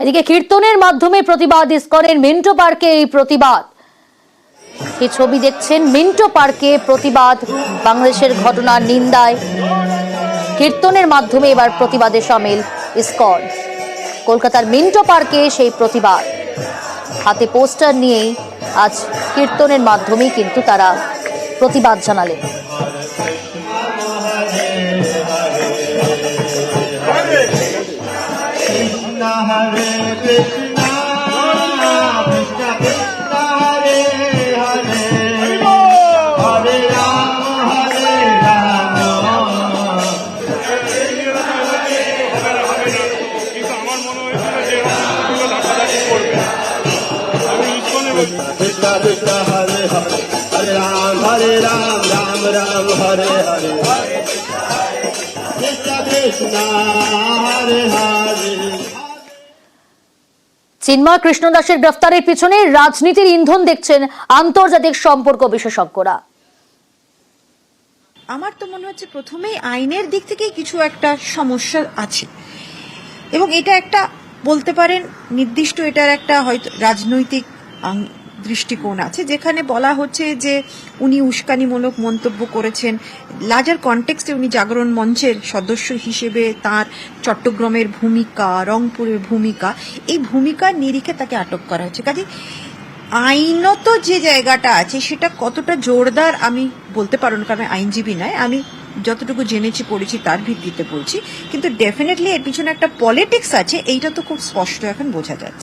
এদিকে কীর্তনের মাধ্যমে প্রতিবাদ ইসকনের মিন্টো পার্কে এই প্রতিবাদ। এই ছবি দেখছেন, মিন্টো পার্কে প্রতিবাদ, বাংলাদেশের ঘটনার নিন্দায় কীর্তনের মাধ্যমে এবার প্রতিবাদে সামিল ইসকন। কলকাতার মিন্টো পার্কে সেই প্রতিবাদ, হাতে পোস্টার নিয়েই আজ কীর্তনের মাধ্যমেই কিন্তু তারা প্রতিবাদ জানালেন। कृष्ण कृष्ण हरे हरे राम राम राम हरे हरे कृष्ण कृष्ण हरे हरे। চিন্ময় কৃষ্ণ দাসের গ্রেফতারের পিছনে রাজনীতির ইন্ধন দেখছেন আন্তর্জাতিক সম্পর্ক বিশেষজ্ঞরা। আমার তো মনে হচ্ছে প্রথমেই আইনের দিক থেকেই কিছু একটা সমস্যা আছে, এবং এটা একটা বলতে পারেন নির্দিষ্ট এটার একটা হয়তো রাজনৈতিক দৃষ্টিকোণ আছে, যেখানে বলা হচ্ছে যে উনি উস্কানিমূলক মন্তব্য করেছেন। লার্জার কনটেক্সটে উনি জাগরণ মঞ্চের সদস্য হিসেবে তার চট্টগ্রামের ভূমিকা, রংপুরের ভূমিকা, এই ভূমিকার নিরিখে তাকে আটক করা হচ্ছে। কাজে আইনত যে জায়গাটা আছে সেটা কতটা জোরদার আমি বলতে পারবো না, কারণ আইনজীবী নয়, আমি যতটুকু জেনেছি পড়েছি তার ভিত্তিতে বলছি, কিন্তু ডেফিনেটলি এর পিছনে একটা পলিটিক্স আছে, এইটা তো খুব স্পষ্ট এখন বোঝা যাচ্ছে।